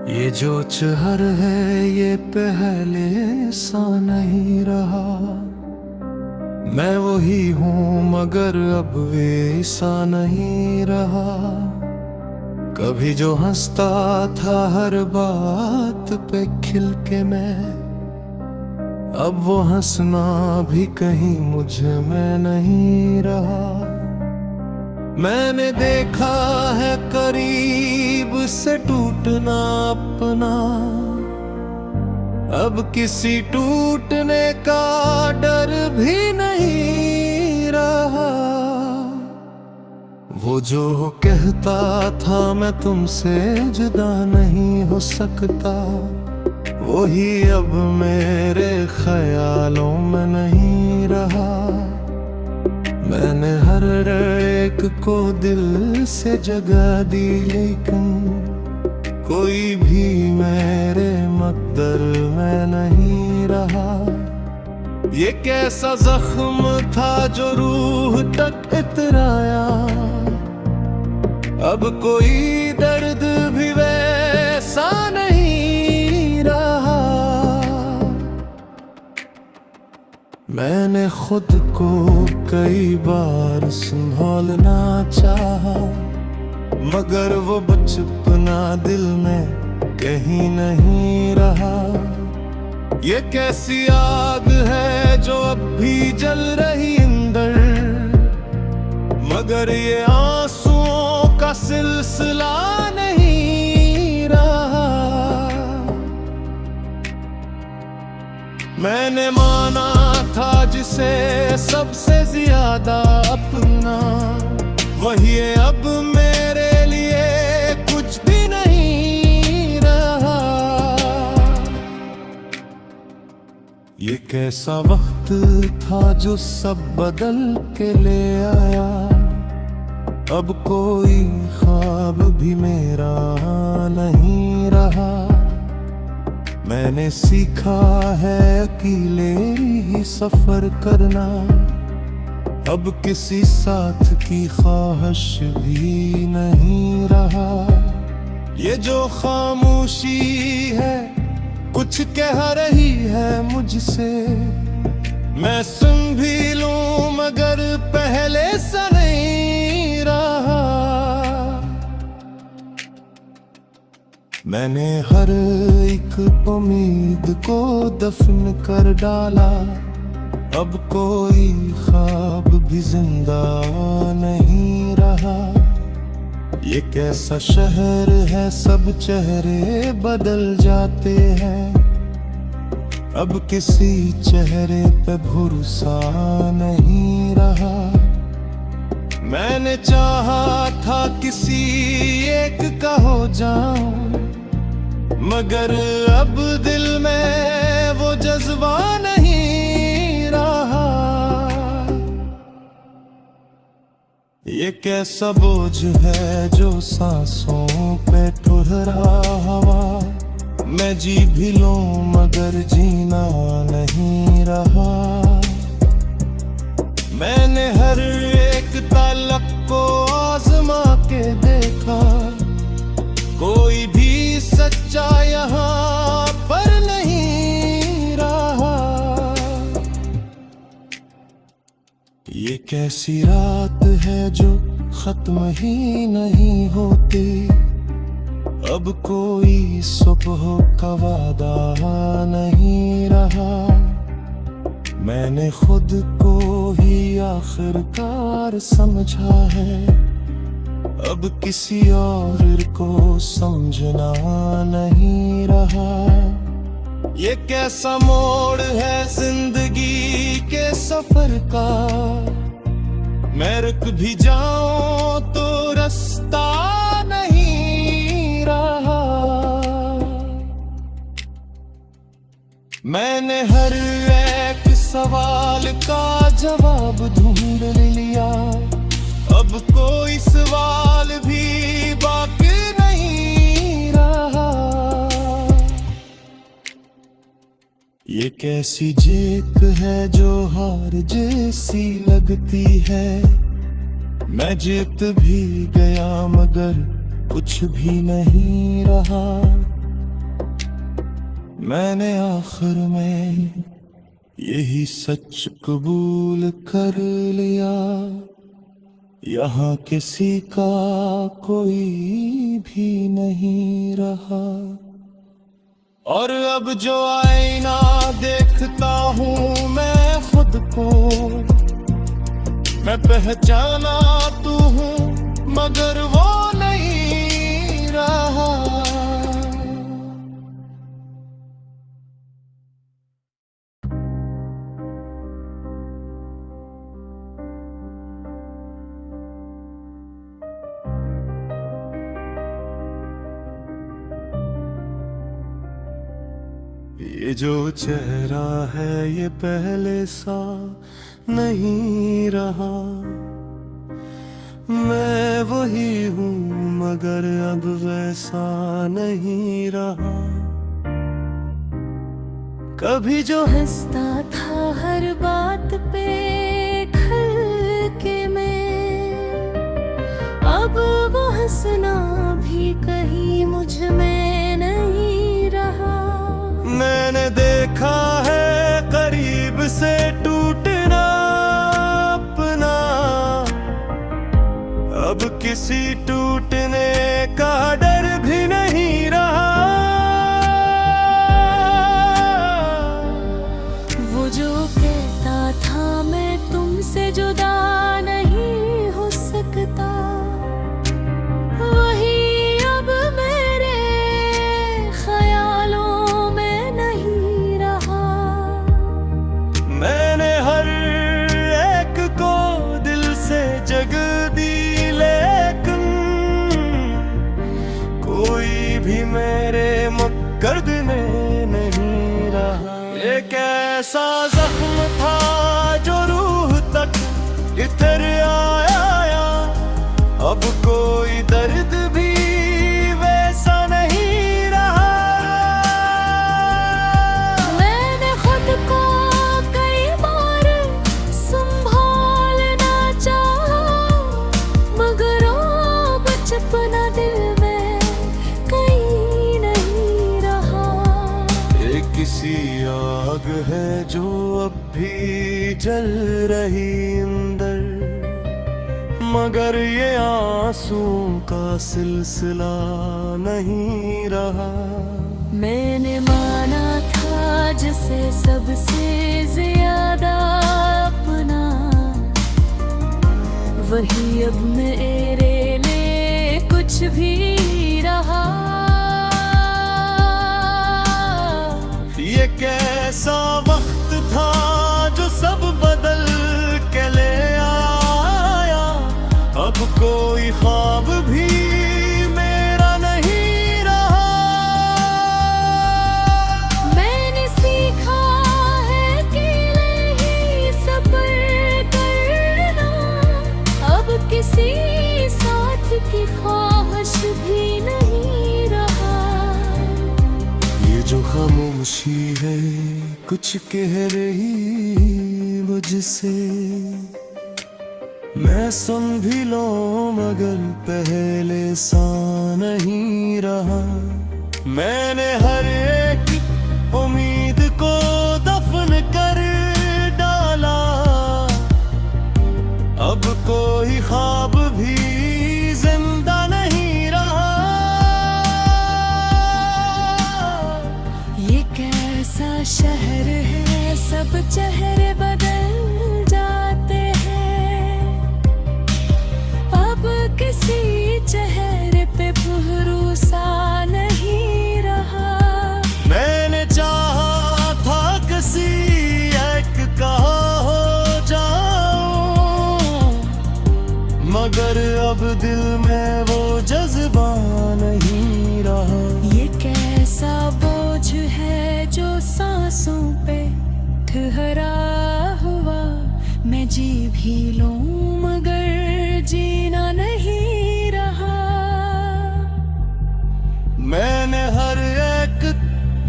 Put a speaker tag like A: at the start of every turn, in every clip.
A: ये जो चहर है ये पहले सा नहीं रहा। मैं वही हूँ मगर अब वैसा नहीं रहा। कभी जो हंसता था हर बात पे खिल के मैं, अब वो हंसना भी कहीं मुझ में नहीं रहा। मैंने देखा है करीब से टूटना अपना, अब किसी टूटने का डर भी नहीं रहा। वो जो कहता था मैं तुमसे जुदा नहीं हो सकता, वही अब मेरे ख्यालों में नहीं रहा। मैंने हर एक को दिल से जगह दी, लेकिन कोई भी मेरे मकदर में नहीं रहा। ये कैसा जख्म था जो रूह तक इतराया, अब कोई दर्द भी वैसा नहीं रहा। मैंने खुद को कई बार संभालना चाहा, मगर वो बचपना दिल में कहीं नहीं रहा। ये कैसी आग है जो अब भी जल रही अंदर, मगर ये आंसुओं का सिलसिला नहीं रहा। मैंने माना था जिसे सबसे ज्यादा अपना, वही अब मेरे लिए कुछ भी नहीं रहा। ये कैसा वक्त था जो सब बदल के ले आया, अब कोई ख्वाब भी मेरा नहीं रहा। मैंने सीखा है अकेले ही सफर करना, अब किसी साथ की ख्वाहिश भी नहीं रहा। ये जो खामोशी है कुछ कह रही है मुझसे, मैं सुन भी लूं मगर पहले सा नहीं रहा। मैंने हर एक उम्मीद को दफन कर डाला, अब कोई ख्वाब भी जिंदा नहीं रहा। ये कैसा शहर है सब चेहरे बदल जाते हैं, अब किसी चेहरे पे भरोसा नहीं रहा। मैंने चाहा था किसी एक का हो जाऊं, मगर अब दिल में वो जज्बा नहीं रहा। ये कैसा बोझ है जो सांसों पे ठुहरा हवा, मैं जी भी लूं मगर जीना नहीं रहा। मैंने हर एक ताल्लुक को आजमा के देखा, कोई भी सच्चा यहाँ पर नहीं रहा। ये कैसी रात है जो खत्म ही नहीं होती, अब कोई सुबह का वादा नहीं रहा। मैंने खुद को ही आखिरकार समझा है, अब किसी और को समझना नहीं रहा। ये कैसा मोड़ है जिंदगी के सफर का, मैं रुक भी जाऊं तो रास्ता नहीं रहा। मैंने हर एक सवाल का जवाब ढूंढ लिया, अब कोई सवाल भी बाकी नहीं रहा। ये कैसी जीत है जो हार जैसी लगती है, मैं जीत भी गया मगर कुछ भी नहीं रहा। मैंने आखिर में यही सच कबूल कर लिया, यहाँ किसी का कोई भी नहीं रहा। और अब जो आईना देखता हूँ मैं खुद को, मैं पहचाना तू हूँ मगर वो नहीं रहा। ये जो चेहरा है ये पहले सा नहीं रहा। मैं वही हूँ मगर अब वैसा नहीं रहा। कभी जो
B: हंसता था हर बात पे खल के मैं, अब वो हंसना भी कहीं मुझ में नहीं रहा।
A: मैंने देखा है करीब से टूटना अपना, अब किसी टूटने का डर भी नहीं रहा।
B: वो जो कहता था मैं तुमसे जुदा नहीं हो सकता, वही अब मेरे ख्यालों में नहीं रहा।
A: मैंने हर एक को दिल से जगह दी, लेकिन कोई भी मेरे मकर्द में नहीं रहा। एक ऐसा जख्म था जो रूह तक इतर आया, अब कोई दर्द भी वैसा नहीं रहा।
B: मैंने खुद को कई बार संभालना चाहा, मगर अब बचपना दिल में कहीं नहीं रहा।
A: ये किसी आग है जो अब भी जल रही अंदर, मगर ये आंसुओं का सिलसिला नहीं रहा।
B: मैंने माना था जिसे सबसे ज्यादा अपना, वही अब मेरे लिए कुछ भी रहा।
A: ये कैसा वक्त था जो सब बदल के ले आया, अब कोई ख्वाब भी मेरा नहीं रहा।
B: मैंने सीखा है अकेले ही सब्र करना, अब किसी साथ की ख्वाहिश भी नहीं रहा।
A: ये जो खामोशी है कुछ कह रही मुझसे, मैं सुन भी लूं मगर पहले सा नहीं रहा। मैंने हर एक उम्मीद को दफन कर डाला, अब कोई ख्वाब भी जिंदा नहीं रहा।
B: ये कैसा शहर है सब चेहरे बदल जाते हैं, अब किसी चेहरे पे भरोसा नहीं रहा।
A: मैंने चाहा था किसी एक का हो जाऊं, मगर अब दिल में वो जज्बा नहीं रहा।
B: ये कैसा बोझ है जो सांसों पे ठहरा हुआ, मैं जी भी लूं मगर जीना नहीं रहा।
A: मैंने हर एक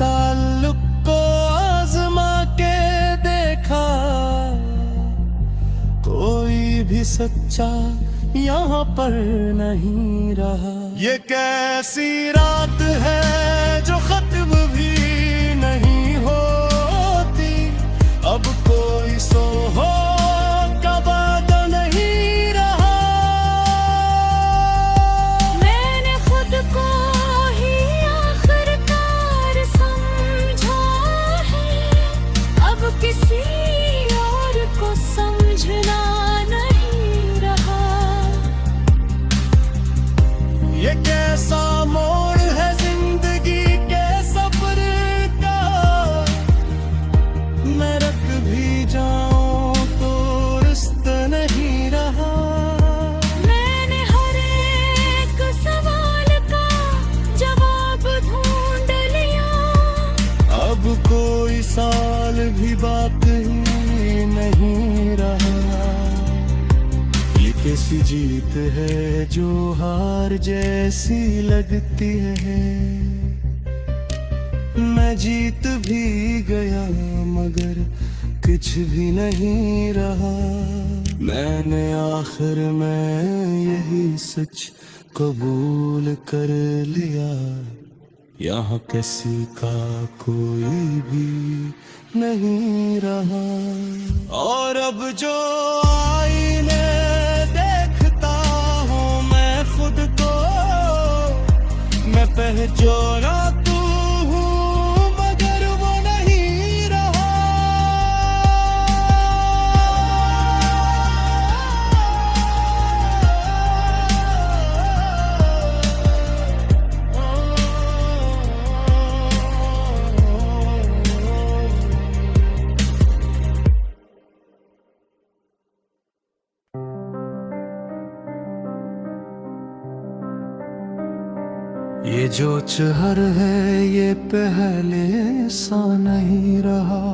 A: ताल्लुक को आजमा के देखा, कोई भी सच्चा यहाँ पर नहीं रहा। ये कैसी रात है जो खत्म भी जीत है जो हार जैसी लगती है। मैं जीत भी गया मगर कुछ भी नहीं रहा। मैंने आखिर में यही सच कबूल कर लिया, यहाँ किसी का कोई भी नहीं रहा। और अब जो आईने देखता हूँ मैं खुद को, मैं पहचाना तू हूँ मगर वो नहीं रहा। ये जो चहर है ये पहले सा नहीं रहा।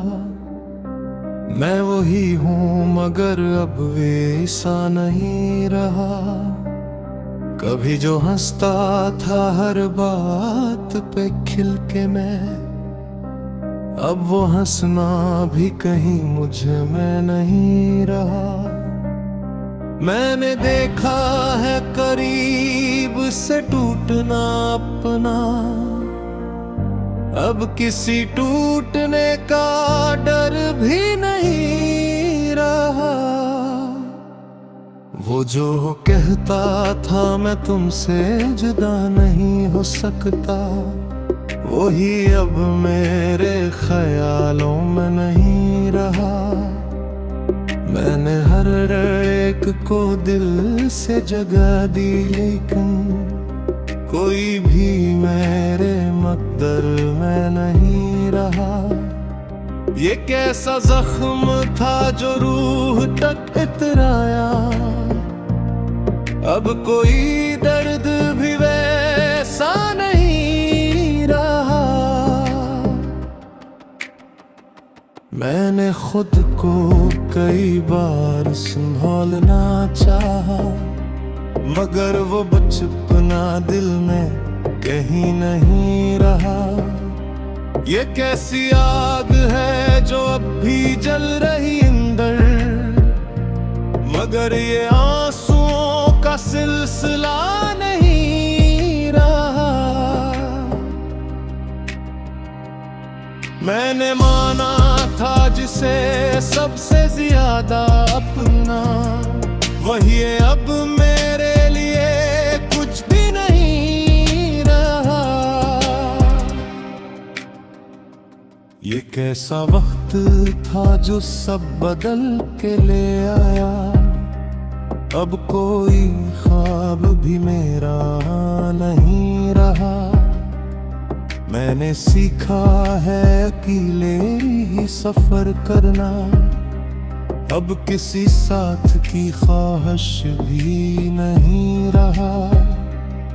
A: मैं वही हूँ मगर अब वैसा नहीं रहा। कभी जो हंसता था हर बात पे खिल के मैं, अब वो हंसना भी कहीं मुझ में नहीं रहा। मैंने देखा है करीब से टूटना अपना, अब किसी टूटने का डर भी नहीं रहा। वो जो कहता था मैं तुमसे जुदा नहीं हो सकता, वही अब मेरे ख्यालों में नहीं रहा। मैंने हर एक को दिल से जगह दी लेकिन कोई भी मेरे मकदर में नहीं रहा। ये कैसा जख्म था जो रूह तक इतराया, अब कोई दर्द भी वैसा नहीं रहा। मैंने खुद को कई बार संभालना चाहा, मगर वो बचपना दिल में कहीं नहीं रहा। ये कैसी आग है जो अब भी जल रही अंदर, मगर ये आंसुओं का सिलसिला नहीं रहा। मैंने माना था जिसे सबसे ज्यादा अपना, वही अब मेरे लिए कुछ भी नहीं रहा। ये कैसा वक्त था जो सब बदल के ले आया, अब कोई ख्वाब भी मेरा नहीं रहा। मैंने सीखा है अकेले ही सफर करना, अब किसी साथ की ख्वाहिश भी नहीं रहा।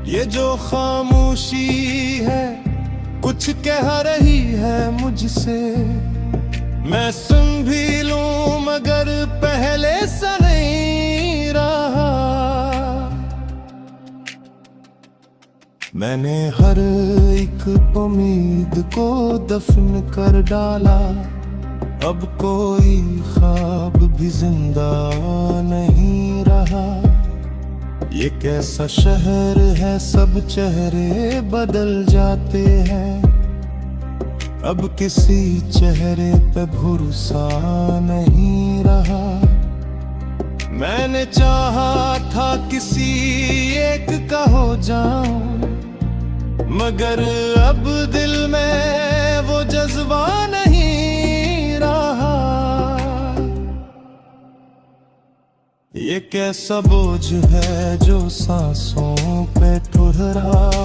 A: ये जो खामोशी है कुछ कह रही है मुझसे, मैं सुन भी लूं मगर पहले सा नहीं रहा। मैंने हर एक उम्मीद को दफन कर डाला, अब कोई ख्वाब भी जिंदा नहीं रहा। ये कैसा शहर है सब चेहरे बदल जाते हैं, अब किसी चेहरे पे भरोसा नहीं रहा। मैंने चाहा था किसी एक का हो जाऊं, मगर अब दिल में वो जज्बा नहीं रहा। ये कैसा बोझ है जो सांसों पे ठुहरा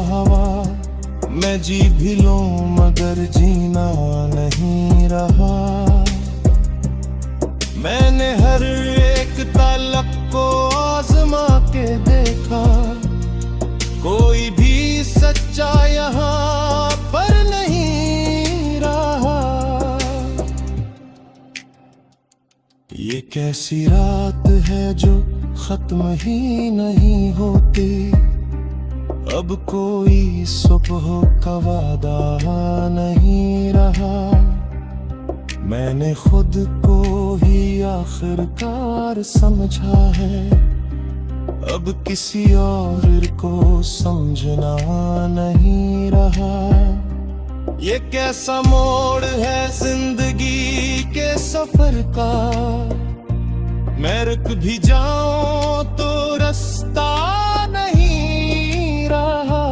A: हवा, मैं जी भी लूं मगर जीना नहीं रहा। मैंने हर एक ताल्लुक को आजमा के देखा, कोई भी सच्चा यहाँ पर नहीं रहा। ये कैसी रात है जो खत्म ही नहीं होते। अब कोई सुबह का वादा नहीं रहा। मैंने खुद को ही आखिरकार समझा है। अब किसी और को समझना नहीं रहा। ये कैसा मोड़ है जिंदगी के सफर का। मैं रुक भी जाऊं तो रास्ता नहीं रहा।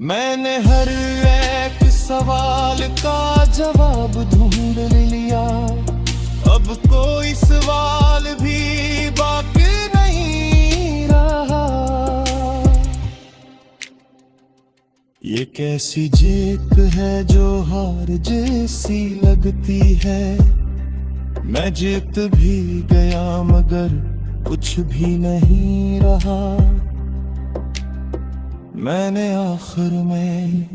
A: मैंने हर एक सवाल का जवाब ढूंढ लिया। अब कोई सवाल भी बाकी नहीं रहा। ये कैसी जीत है जो हार जैसी लगती है। मैं जीत भी गया मगर कुछ भी नहीं रहा। मैंने आखिर में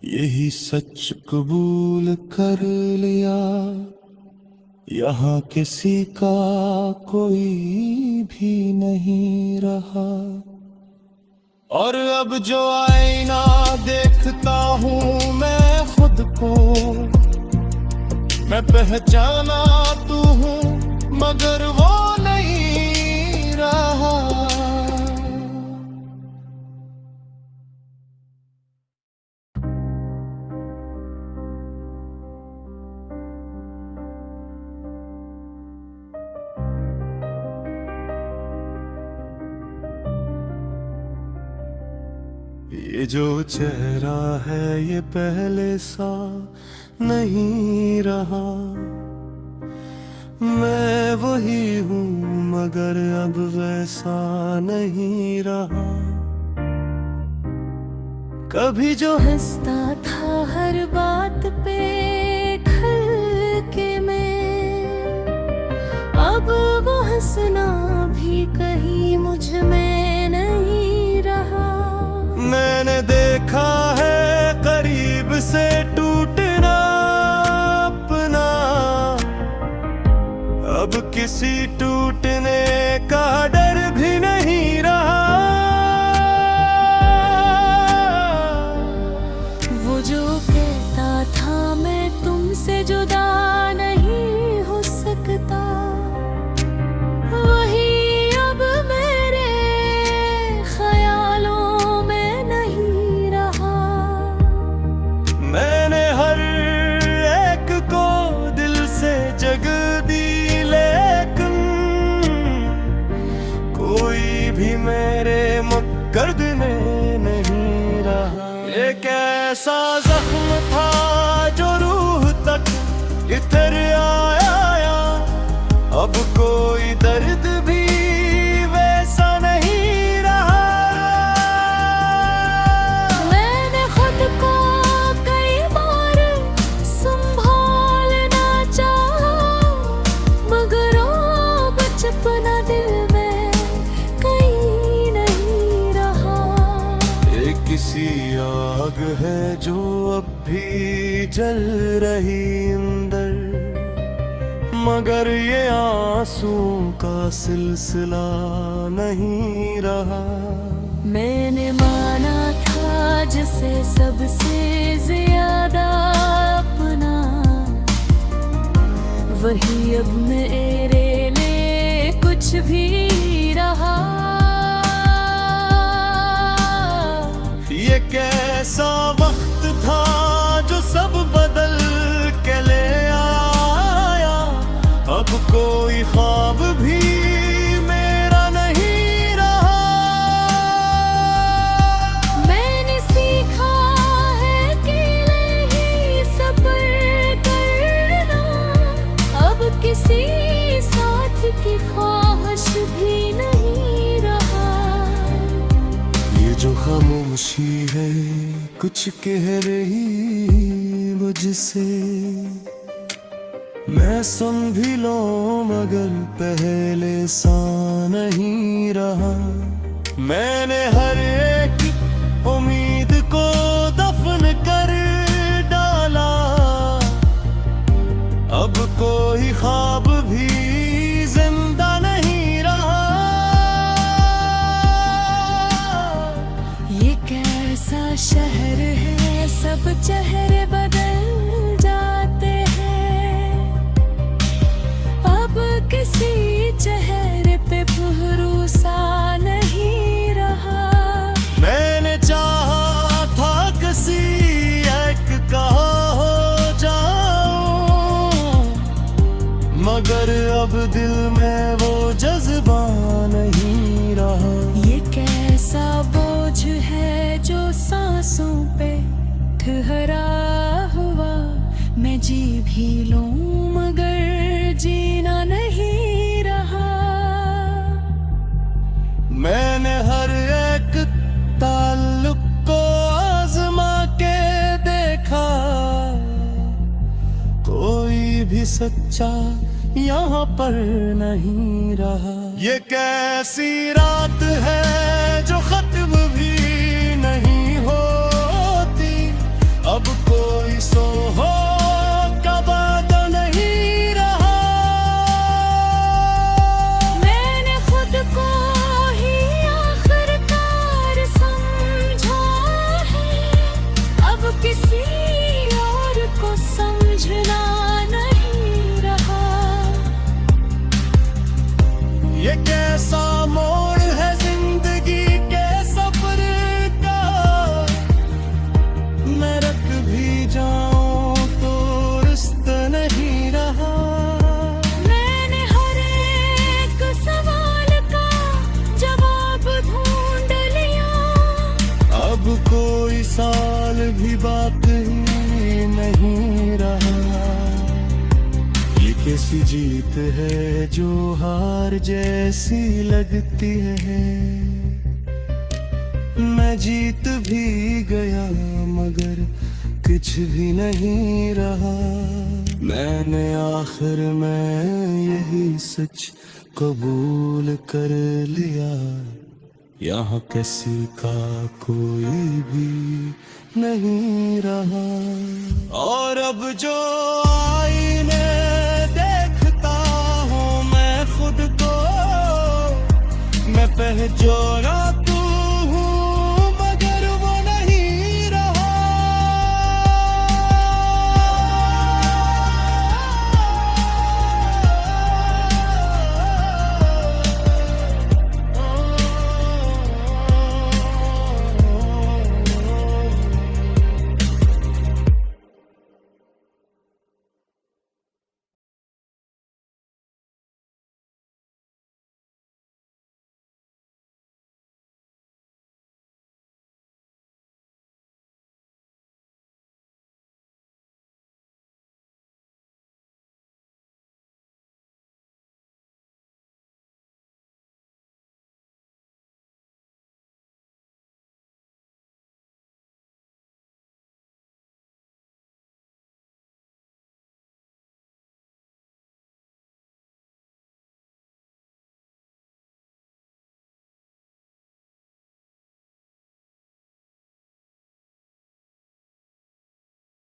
A: यही सच कबूल कर लिया। यहाँ किसी का कोई भी नहीं रहा। और अब जो आईना देखता हूँ मैं खुद को, मैं पहचाना तू हूँ मगर वो नहीं रहा। ये जो चेहरा है ये पहले सा नहीं रहा। मैं वही हूँ मगर अब वैसा नहीं रहा।
B: कभी जो हंसता था हर बात पे खल के मैं, अब वो हंसना भी कहीं मुझ में नहीं रहा।
A: मैंने देखा है करीब से टूटना अपना। अब किसी टूटने का डर भी नहीं रहा।
B: वो जो कहता था मैं तुमसे जुदा नहीं हो सकता, वही अब मेरे ख्यालों में नहीं रहा।
A: मैंने हर एक को दिल से जगह दी लेकिन कोई भी मेरे मकर्द में नहीं रहा। एक ऐसा जख्म था जो रूह तक इतर आया। अब कोई दर्द भी वैसा नहीं रहा।
B: मैंने खुद को कई बार संभालना चाहा मगर वो बचपना दिल में कहीं नहीं रहा।
A: ये किसी आग है जो अब भी जल रही अंदर मगर ये आंसुओं का सिलसिला नहीं रहा।
B: मैंने माना था जिसे सबसे ज्यादा अपना, वही अब मेरे लिए कुछ भी रहा।
A: ये कैसा वक्त था जो सब बदल के ले आया। अब कोई ख्वाब भी मेरा नहीं रहा।
B: मैंने सीखा है अकेले ही सब्र करना। अब किसी साथ की ख्वाहिश भी नहीं रहा।
A: ये जो खामोशी है कुछ कह रही मुझसे, मैं सुन भी लूं मगर पहले सा नहीं रहा। मैंने हर एक उम्मीद को दफन कर डाला। अब कोई ख्वाब भी सच्चा यहाँ पर नहीं रहा। ये कैसी रात है जो खत्म भी नहीं होती, अब कोई सोहो का वादा नहीं रहा।
B: मैंने खुद को ही आखिरकार समझा है, अब किसी और को समझना नहीं रहा।
A: ये कैसा मोड़ है जिंदगी के सफर का, मैं रख भी जाऊं तो रिश्ता नहीं रहा।
B: मैंने हर एक सवाल का जवाब ढूंढ लिया,
A: अब कोई साल भी बाकी नहीं रहा। ये कैसी जीत है जो हार जैसी लगती है, मैं जीत भी गया मगर कुछ भी नहीं रहा। मैंने आखिर में यही सच कबूल कर लिया, यहाँ किसी का कोई भी नहीं रहा। और अब जो आईने देखता हूँ मैं खुद को, मैं पहचान